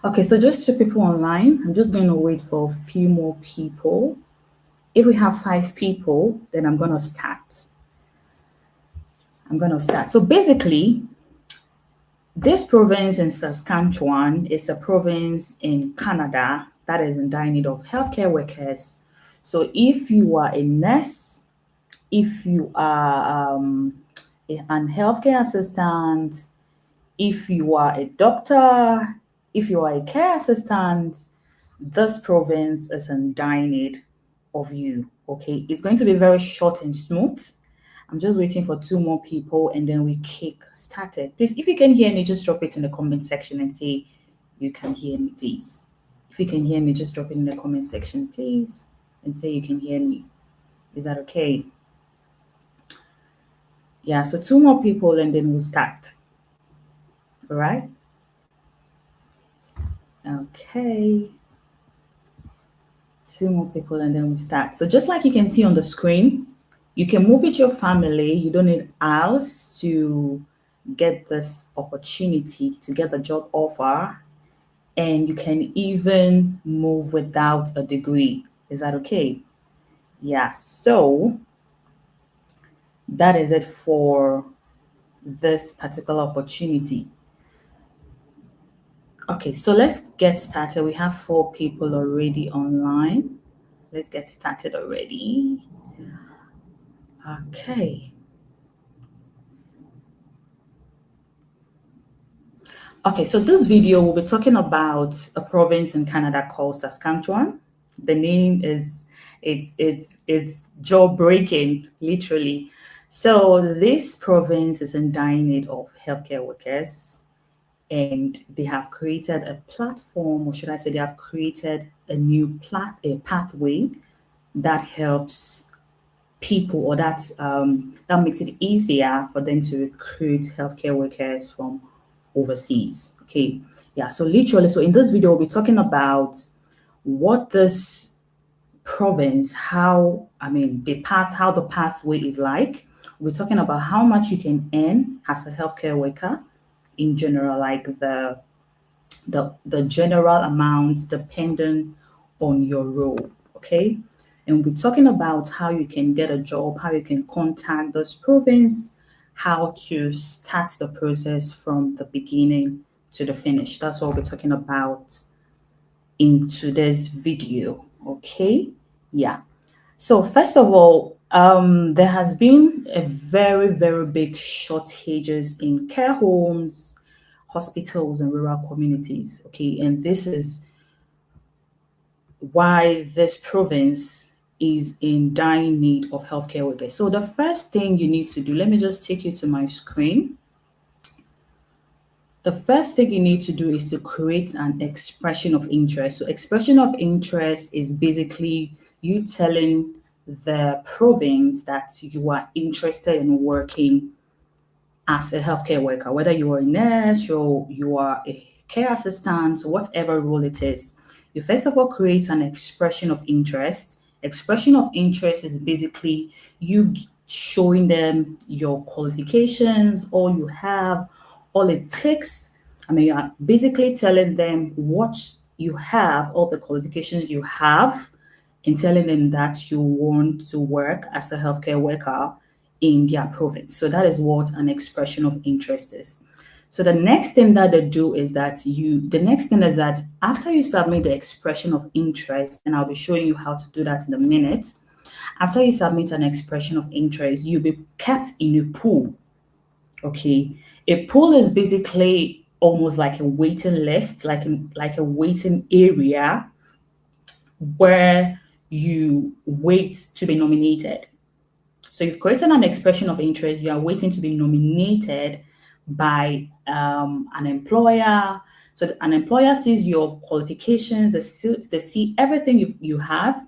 Okay, so just 2 people online. I'm just going to wait for a few more people. If we have 5 people, then I'm going to start. So basically, this province in Saskatchewan is a province in Canada that is in dire need of healthcare workers. So if you are a nurse, if you are an healthcare assistant, if you are a doctor, if you are a care assistant, this province is in dire need of you. Okay, it's going to be very short and smooth. I'm just waiting for 2 more people and then we kick started. Please, if you can hear me, just drop it in the comment section and say you can hear me, please. If you can hear me, just drop it in the comment section, please, and say you can hear me. Is that okay? Yeah, so 2 more people and then we'll start. All right? Okay. 2 more people and then we start. So just like you can see on the screen, you can move with your family. You don't need IELTS to get this opportunity to get the job offer. And you can even move without a degree. Is that okay? Yeah, so that is it for this particular opportunity. Okay, so let's get started. We have 4 people already online. Let's get started already. Okay. Okay, so this video will be talking about a province in Canada called Saskatchewan. The name is it's jaw breaking, literally. So this province is in dire need of healthcare workers, and they have created a platform, or should I say, they have created a new pathway that helps people, or that makes it easier for them to recruit healthcare workers from overseas. Okay, yeah. So literally, so in this video, we'll be talking about what this province, how the pathway is like. We're talking about how much you can earn as a healthcare worker in general, like the general amount depending on your role. Okay. And we're talking about how you can get a job, how you can contact this province, how to start the process from the beginning to the finish. That's what we're talking about in today's video. Okay. Yeah. So first of all, there has been a very, very big shortages in care homes, hospitals, and rural communities. Okay, and this is why this province is in dying need of healthcare workers. So the first thing you need to do, let me just take you to my screen. The first thing you need to do is to create an expression of interest. So expression of interest is basically you telling the province that you are interested in working as a healthcare worker, whether you are a nurse or you are a care assistant, whatever role it is. You first of all create an expression of interest. Expression of interest is basically you showing them your qualifications, all you have, all it takes. I mean, you are basically telling them what you have, all the qualifications you have, and telling them that you want to work as a healthcare worker in their province. So that is what an expression of interest is. So the next thing that they do is that after you submit the expression of interest, and I'll be showing you how to do that in a minute. After you submit an expression of interest, you'll be kept in a pool. Okay. A pool is basically almost like a waiting list, like a waiting area where you wait to be nominated. So you've created an expression of interest, you are waiting to be nominated by an employer. So an employer sees your qualifications, they see everything you have,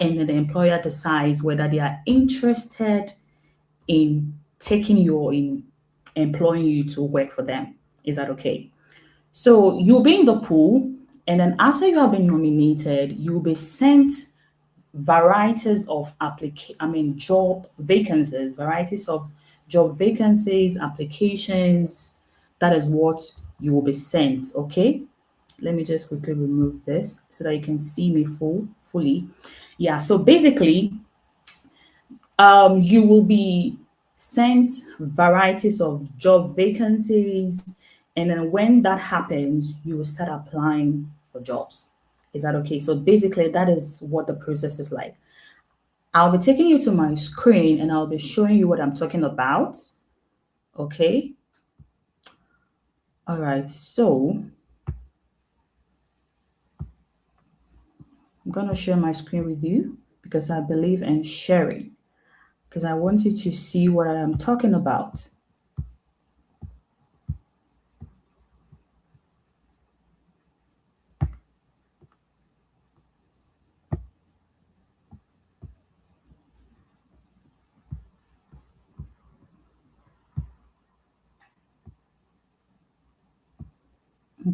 and then the employer decides whether they are interested in taking you or in employing you to work for them. Is that okay? So you'll be in the pool, and then after you have been nominated, you'll be sent varieties of job vacancies, applications, that is what you will be sent. Okay, let me just quickly remove this so that you can see me fully. Yeah, so basically, you will be sent varieties of job vacancies, and then when that happens, you will start applying for jobs. Is that okay? So basically, that is what the process is like. I'll be taking you to my screen and I'll be showing you what I'm talking about. Okay. All right. So I'm going to share my screen with you because I believe in sharing, because I want you to see what I am talking about.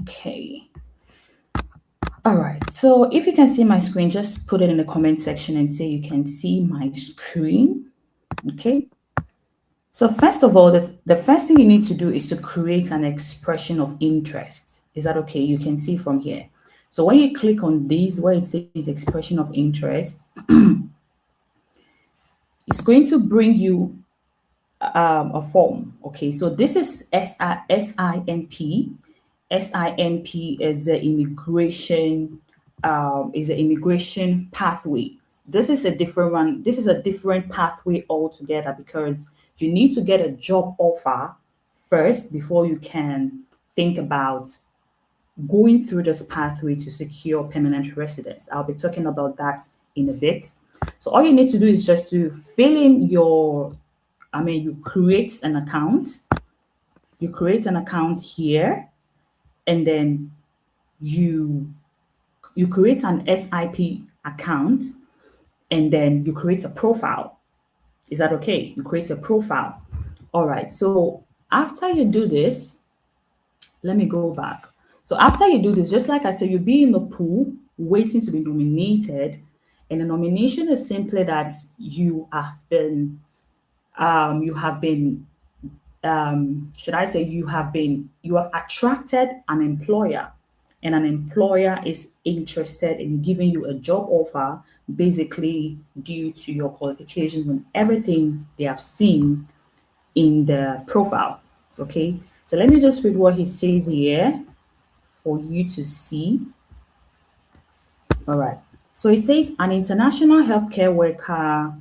Okay. All right. So if you can see my screen, just put it in the comment section and say you can see my screen. Okay. So first of all, the first thing you need to do is to create an expression of interest. Is that okay? You can see from here. So when you click on this, where it says expression of interest, it's going to bring you a form. Okay, so this is SINP. SINP is the immigration pathway. This is a different one. This is a different pathway altogether because you need to get a job offer first before you can think about going through this pathway to secure permanent residence. I'll be talking about that in a bit. So all you need to do is just to fill in you create an account. You create an account here, and then you create an SIP account, and then you create a profile. Is that okay? You create a profile. All right. So after you do this, let me go back. So after you do this, just like I said, you'll be in the pool waiting to be nominated. And the nomination is simply that you have been should I say you have attracted an employer, and an employer is interested in giving you a job offer basically due to your qualifications and everything they have seen in the profile. Okay, so let me just read what he says here for you to see. All right, so it says an international healthcare worker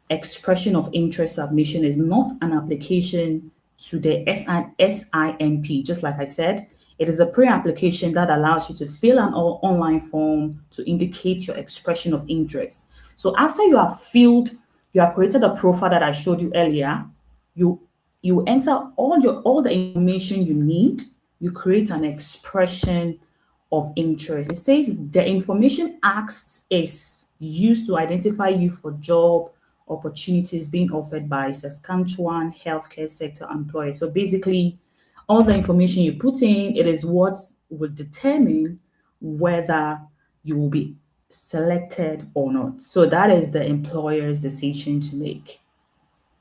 expression of interest submission is not an application to the SINP. Just like I said, it is a pre-application that allows you to fill an online form to indicate your expression of interest. So after you have created a profile that I showed you earlier, you enter all the information you need. You create an expression of interest. It says the information asked is used to identify you for job opportunities being offered by Saskatchewan healthcare sector employers. So basically, all the information you put in, it is what will determine whether you will be selected or not. So that is the employer's decision to make,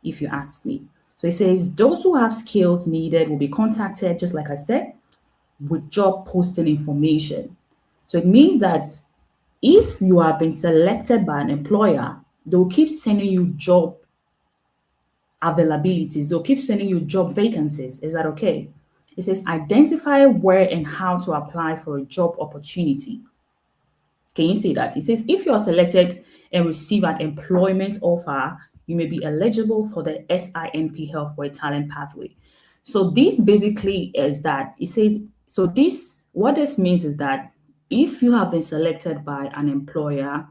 if you ask me. So it says those who have skills needed will be contacted, just like I said, with job posting information. So it means that if you have been selected by an employer, they will keep sending you job availabilities. They'll keep sending you job vacancies. Is that okay? It says identify where and how to apply for a job opportunity. Can you see that? It says if you are selected and receive an employment offer, you may be eligible for the SINP Healthcare Talent Pathway. So this basically is that it says, so this, what this means is that if you have been selected by an employer,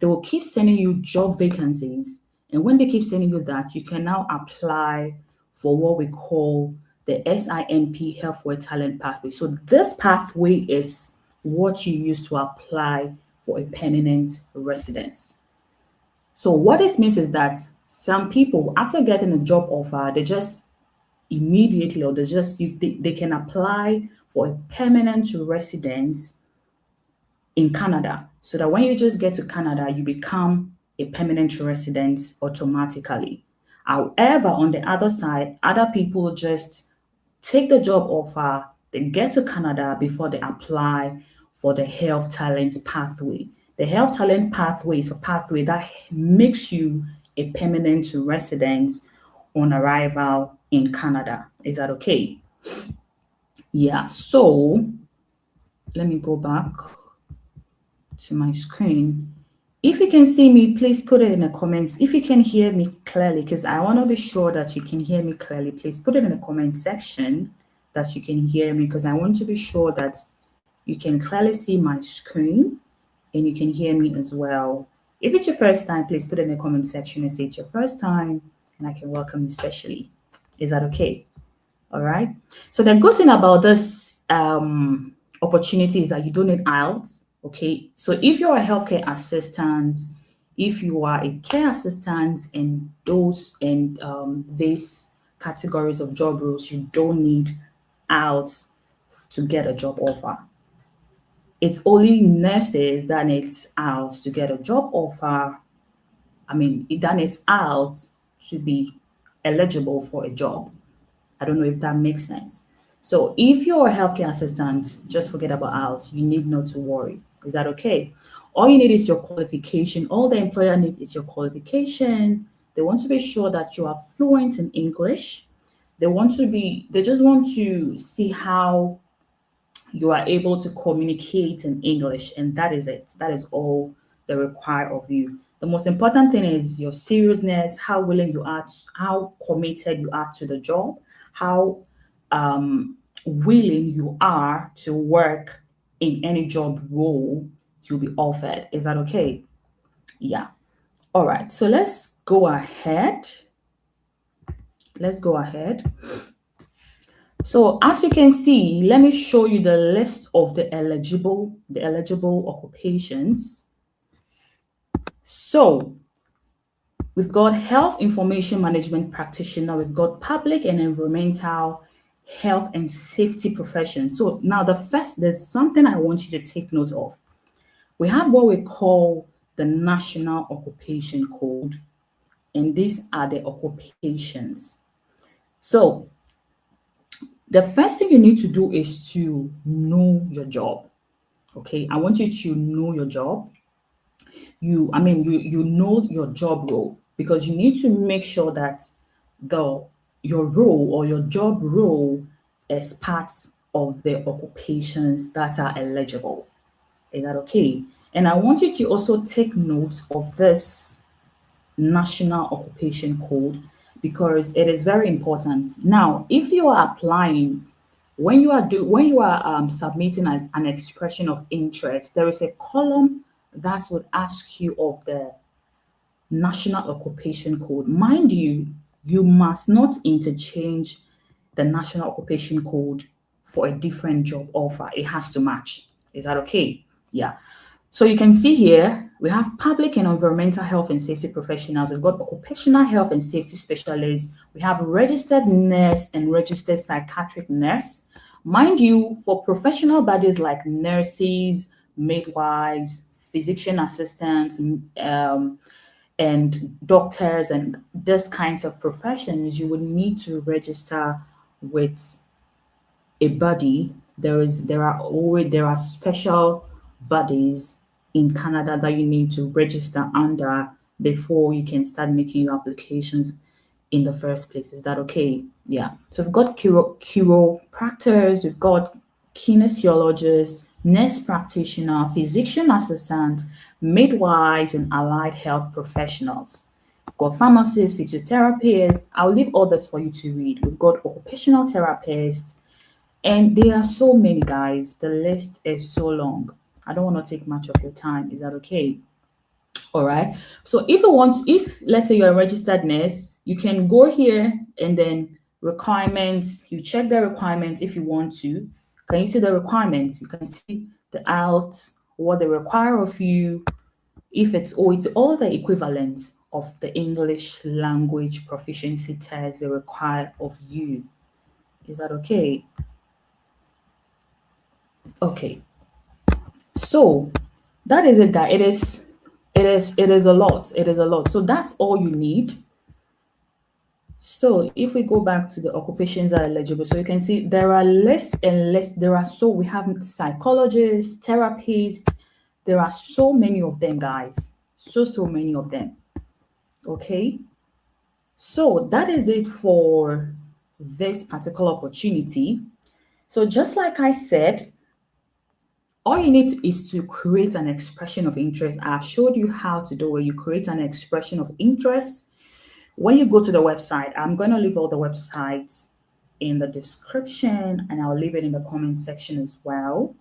they will keep sending you job vacancies. And when they keep sending you that, you can now apply for what we call the SINP Healthcare Talent Pathway. So this pathway is what you use to apply for a permanent residence. So what this means is that some people, after getting a job offer, they just immediately, or they can apply for a permanent residence in Canada, so that when you just get to Canada, you become a permanent resident automatically. However, on the other side, other people just take the job offer, they get to Canada before they apply for the health talent pathway. The health talent pathway is a pathway that makes you a permanent resident on arrival in Canada. Is that okay? Yeah, so let me go back to my screen. If you can see me, please put it in the comments. If you can hear me clearly, because I want to be sure that you can hear me clearly, please put it in the comment section that you can hear me, because I want to be sure that you can clearly see my screen and you can hear me as well. If it's your first time, please put it in the comment section and say it's your first time, and I can welcome you specially. Is that okay? All right. So the good thing about this opportunity is that you don't need IELTS. Okay. So if you're a healthcare assistant, if you are a care assistant in these categories of job roles, you don't need IELTS to get a job offer. It's only nurses that needs IELTS to get a job offer. I mean, that needs IELTS to be eligible for a job. I don't know if that makes sense. So if you're a healthcare assistant, just forget about IELTS. You need not to worry. Is that okay? All you need is your qualification. All the employer needs is your qualification. They want to be sure that you are fluent in English. They just want to see how you are able to communicate in English, and that is it. That is all they require of you. The most important thing is your seriousness, how willing you are, how committed you are to the job, how willing you are to work in any job role you'll be offered. Is that okay? Yeah. All right. So let's go ahead. Let's go ahead. So as you can see, let me show you the list of the eligible occupations. So we've got health information management practitioner, we've got public and environmental health and safety profession. So now there's something I want you to take note of. We have what we call the National Occupation Code, and these are the occupations. So the first thing you need to do is to know your job. Okay, I want you to know your job. You know your job role, because you need to make sure that your role or your job role is part of the occupations that are eligible. Is that okay? And I want you to also take note of this National Occupation Code, because it is very important. Now, if you are applying, when you are submitting an expression of interest, there is a column that would ask you of the National Occupation Code. Mind you, you must not interchange the National Occupation Code for a different job offer. It has to match. Is that okay? Yeah. So you can see here, we have public and environmental health and safety professionals. We've got occupational health and safety specialists. We have registered nurse and registered psychiatric nurse. Mind you, for professional bodies like nurses, midwives, physician assistants, and doctors and these kinds of professions, you would need to register with a body. There are special bodies in Canada that you need to register under before you can start making your applications in the first place. Is that okay? Yeah. So we've got chiropractors, we've got kinesiologists, nurse practitioner, physician assistant, midwives, and allied health professionals. We've got pharmacists, physiotherapists. I'll leave all this for you to read. We've got occupational therapists, and there are so many, guys. The list is so long. I don't want to take much of your time. Is that okay? All right. So if let's say you're a registered nurse, you can go here and then requirements, you check the requirements if you want to. Can you see the requirements? You can see the IELTS, what they require of you. If it's all the equivalent of the English language proficiency test they require of you. Is that okay? Okay. So that is it, guys. It is a lot. It is a lot. So that's all you need. So if we go back to the occupations that are eligible, so you can see there are less and less. We have psychologists, therapists. There are so many of them, guys. So many of them. Okay. So that is it for this particular opportunity. So just like I said, all you need is to create an expression of interest. I've showed you how to do it. You create an expression of interest. When you go to the website, I'm going to leave all the websites in the description and I'll leave it in the comment section as well.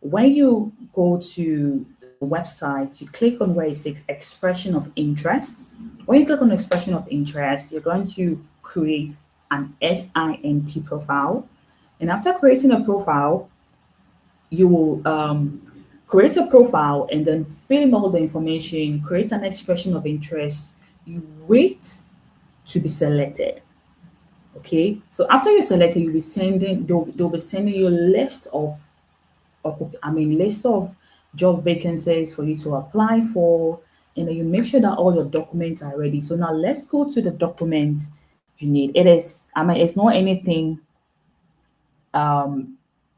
When you go to the website, you click on where it says expression of interest. When you click on expression of interest, you're going to create an SINP profile. And after creating a profile, you will create a profile and then fill in all the information, create an expression of interest. You wait to be selected. Okay, so after you're selected, you'll be sending they'll be sending you a list of list of job vacancies for you to apply for, and then you make sure that all your documents are ready. So now let's go to the documents you need. It's not anything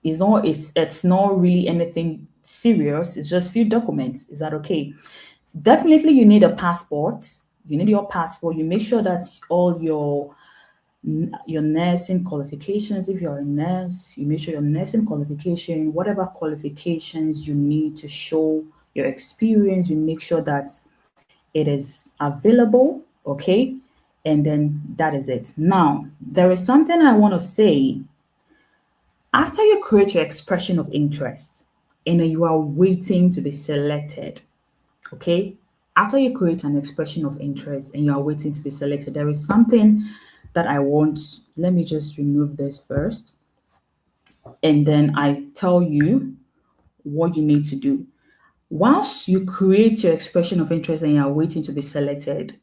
it's not really anything serious. It's just few documents. Is that okay? Definitely you need a passport. You need your passport. You make sure that all your nursing qualifications, if you're a nurse, you make sure your nursing qualification, whatever qualifications you need to show your experience, you make sure that it is available, okay? And then that is it. Now, there is something I want to say. After you create your expression of interest and then you are waiting to be selected, okay? After you create an expression of interest and you are waiting to be selected, there is something that I want. Let me just remove this first. And then I tell you what you need to do. Whilst you create your expression of interest and you are waiting to be selected,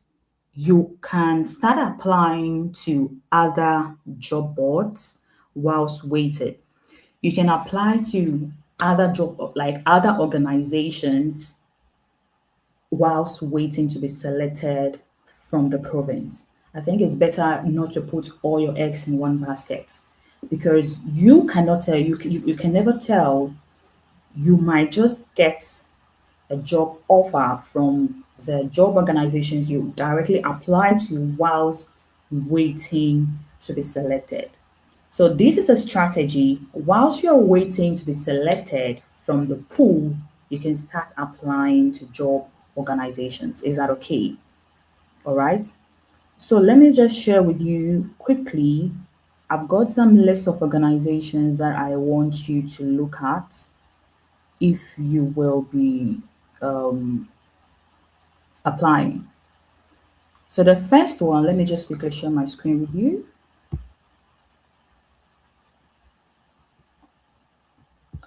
you can start applying to other job boards whilst waiting. You can apply to other organizations whilst waiting to be selected from the province. I think it's better not to put all your eggs in one basket because you cannot tell, you can never tell. You might just get a job offer from the job organizations you directly apply to whilst waiting to be selected. So this is a strategy. Whilst you're waiting to be selected from the pool, you can start applying to job organizations. Is that okay? All right. So let me just share with you quickly. I've got some list of organizations that I want you to look at if you will be applying. So the first one, let me just quickly share my screen with you.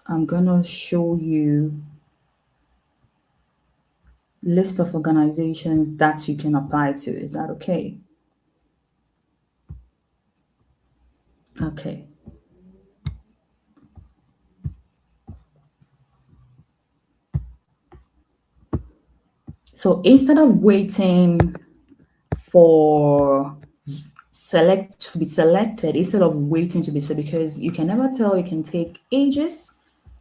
I'm gonna show you list of organizations that you can apply to. Is that okay? Okay. So instead of waiting for to be selected, instead of waiting to be selected, because you can never tell, it can take ages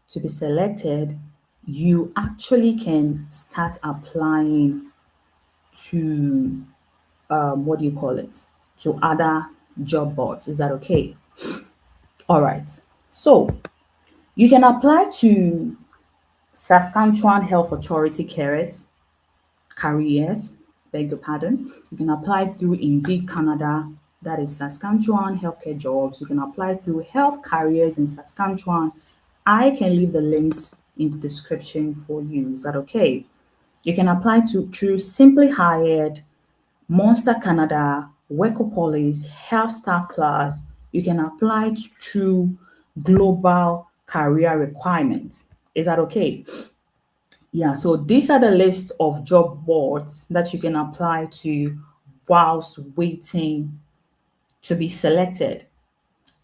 to be selected, you actually can start applying to what do you call it? To other job boards. Is that okay? All right. So you can apply to Saskatchewan Health Authority careers, beg your pardon. You can apply through Indeed Canada, that is Saskatchewan Healthcare Jobs. You can apply through Health Careers in Saskatchewan. I can leave the links in the description for you. Is that okay? You can apply to through Simply Hired, Monster Canada, Workopolis, Health Staff Plus. You can apply through Global Career Requirements. Is that okay? Yeah, so these are the list of job boards that you can apply to whilst waiting to be selected.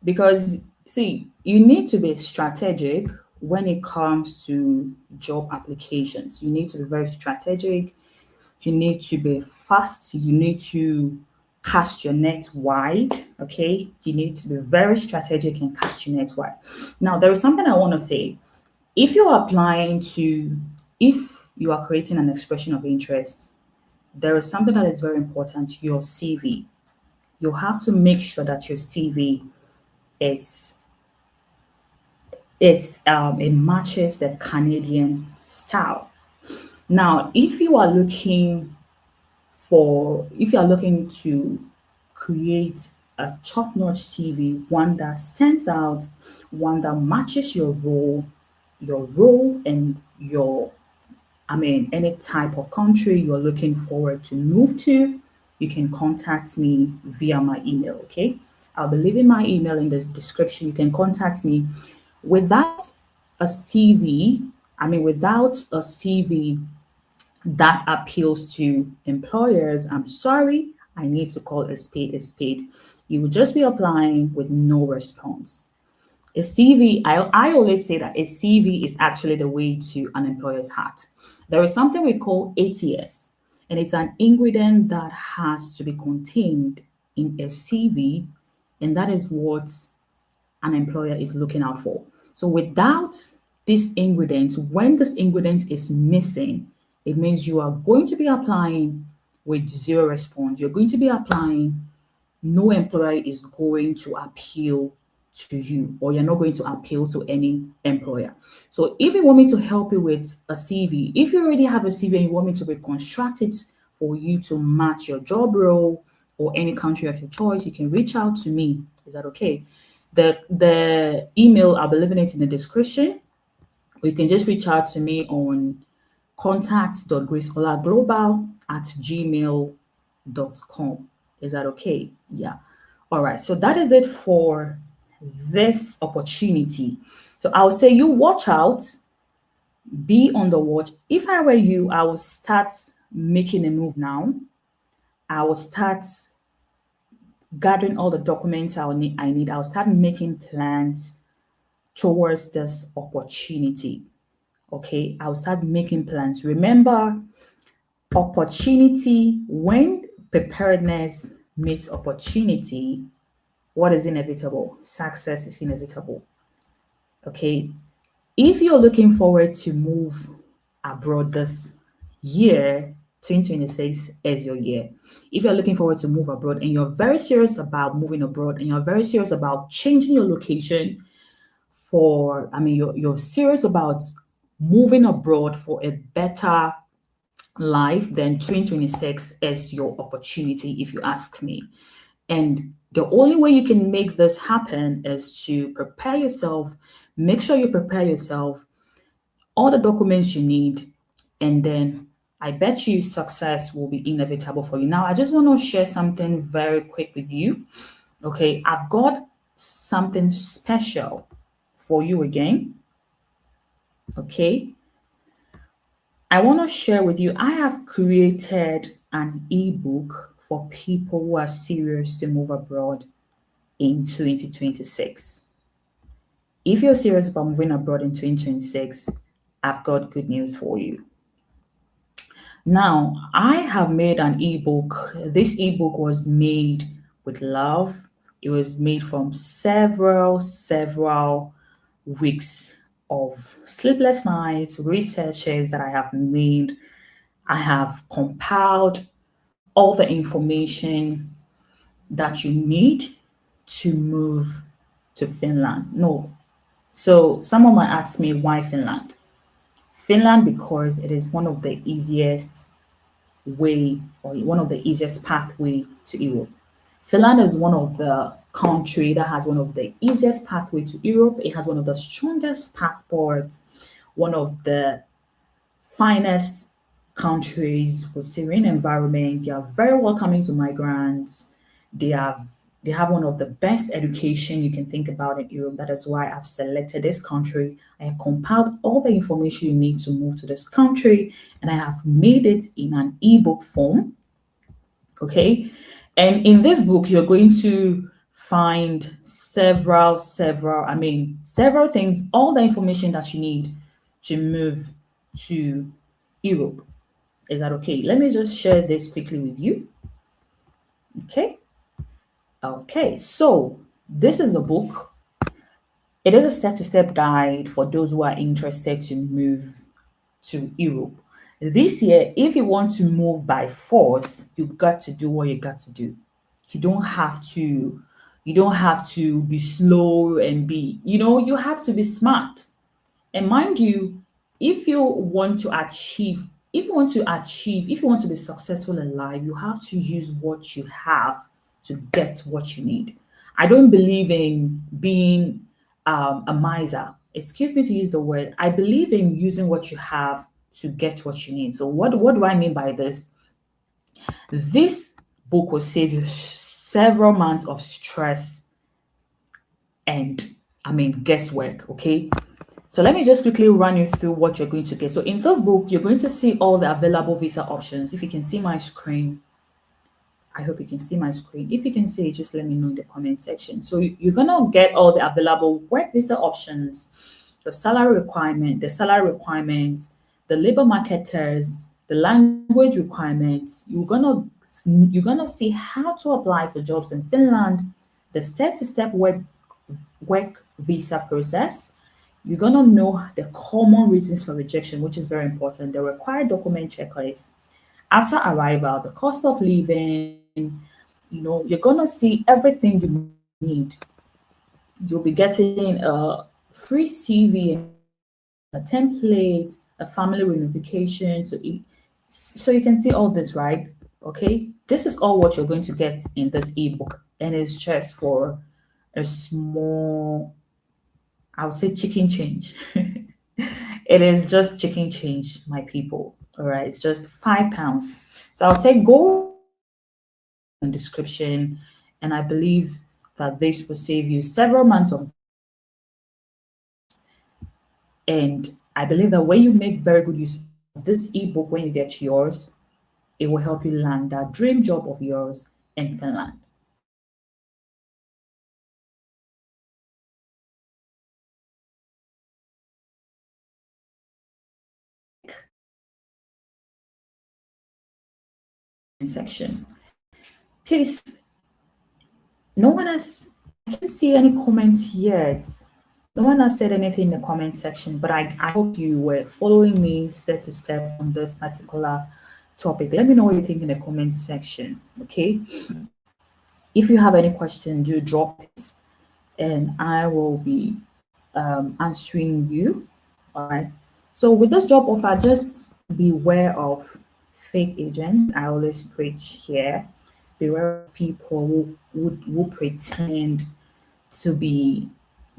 Because, see, you need to be strategic when it comes to job applications. You need to be very strategic. You need to be fast. You need to cast your net wide. Okay, you need to be very strategic and cast your net wide. Now, there is something I want to say. If you are applying to, if you are creating an expression of interest, there is something that is very important, your CV. You have to make sure that your CV is it matches the Canadian style. Now, if you are looking to create a top-notch CV, one that stands out, one that matches your role and any type of country you're looking forward to move to, you can contact me via my email, okay? I'll be leaving my email in the description. You can contact me. Without a CV, without a CV that appeals to employers, I'm sorry, I need to call a spade a spade. You will just be applying with no response. A CV, I always say that a CV is actually the way to an employer's heart. There is something we call ATS, and it's an ingredient that has to be contained in a CV, and that is what an employer is looking out for. So without this ingredient, when this ingredient is missing, it means you are going to be applying with zero response. You're going to be applying, no employer is going to appeal to you, or you're not going to appeal to any employer. So if you want me to help you with a CV, if you already have a CV and you want me to reconstruct it for you to match your job role or any country of your choice, you can reach out to me. Is that okay? The email, I'll be leaving it in the description. Or you can just reach out to me on contact.graceolaglobal@gmail.com. Is that okay? Yeah. All right. So that is it for this opportunity. So I'll say you watch out, be on the watch. If I were you, I will start making a move now. I will start gathering all the documents I need. I'll start making plans towards this opportunity. Okay, I'll start making plans. Remember, opportunity, when preparedness meets opportunity, what is inevitable? Success is inevitable. Okay, if you're looking forward to move abroad this year, 2026 is your year. If you're looking forward to move abroad and you're very serious about moving abroad and you're very serious about changing your location you're serious about moving abroad for a better life, then 2026 is your opportunity, if you ask me. And the only way you can make this happen is to prepare yourself. Make sure you prepare yourself, all the documents you need, and then I bet you success will be inevitable for you. Now, I just want to share something very quick with you. Okay, I've got something special for you again. Okay, I want to share with you, I have created an ebook for people who are serious to move abroad in 2026. If you're serious about moving abroad in 2026, I've got good news for you. Now, I have made an ebook. This ebook was made with love. It was made from several weeks of sleepless nights, researches that I have made. I have compiled all the information that you need to move to Finland. No. So someone might ask me, why Finland? Finland, because it is one of the easiest pathway to Europe. Finland is one of the country that has one of the easiest pathway to Europe. It has one of the strongest passports, one of the finest countries with serene environment. They are very welcoming to migrants. They have one of the best education you can think about in Europe. That is why I've selected this country. I have compiled all the information you need to move to this country, and I have made it in an ebook form. Okay. And in this book, you're going to find several things, all the information that you need to move to Europe. Is that okay? Let me just share this quickly with you. Okay. Okay. So this is the book. It is a step-to-step guide for those who are interested to move to Europe. This year, if you want to move by force, you've got to do what you got to do. You don't have to you don't have to be slow and be, you have to be smart. And mind you, if you want to achieve, if you want to be successful in life, you have to use what you have to get what you need. I don't believe in being a miser. Excuse me to use the word. I believe in using what you have to get what you need. So what do I mean by this? This book will save you several months of stress and guesswork. Okay, so let me just quickly run you through what you're going to get. So in this book, you're going to see all the available visa options. If you can see my screen, I hope you can see my screen. If you can see it, just let me know in the comment section. So you're gonna get all the available work visa options, the salary requirements, the labor marketers, the language requirements. You're gonna see how to apply for jobs in Finland, the step-to-step work visa process. You're gonna know the common reasons for rejection, which is very important, the required document checklist. After arrival, the cost of living, you're gonna see everything you need. You'll be getting a free CV, a template, a family reunification, so you can see all this, right? Okay, this is all what you're going to get in this ebook, and it's just for a small, I would say, chicken change. It is just chicken change, my people. All right, it's just £5. So I'll say go in description, and I believe that this will save you several months of. And I believe that when you make very good use of this ebook, when you get yours, it will help you land that dream job of yours in Finland. Section. Please, no one has, I can't see any comments yet. No one has said anything in the comment section, but I hope you were following me step to step on this particular topic. Let me know what you think in the comment section, okay? If you have any questions, do drop it, and I will be answering you. All right. So with this job offer, just beware of fake agents. I always preach here. Beware of people who pretend to be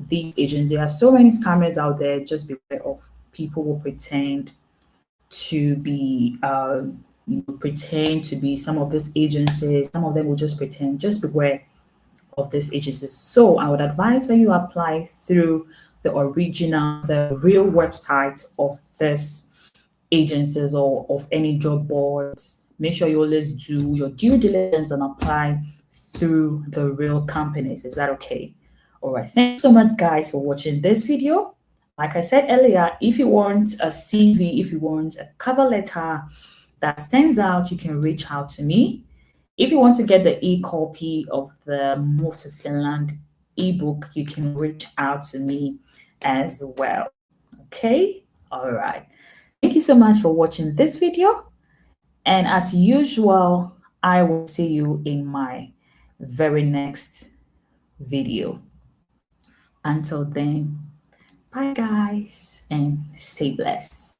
these agents. There are so many scammers out there. Just beware of people who pretend to be pretend to be some of these agencies. Some of them will just pretend. Just beware of these agencies. So I would advise that you apply through the real website of this agencies or of any job boards. Make sure you always do your due diligence and apply through the real companies. Is that okay? All right. Thanks so much, guys, for watching this video. Like I said earlier, if you want a CV, if you want a cover letter that stands out, you can reach out to me. If you want to get the e-copy of the Move to Finland ebook, you can reach out to me as well. Okay? All right. Thank you so much for watching this video. And as usual, I will see you in my very next video. Until then, bye guys and stay blessed.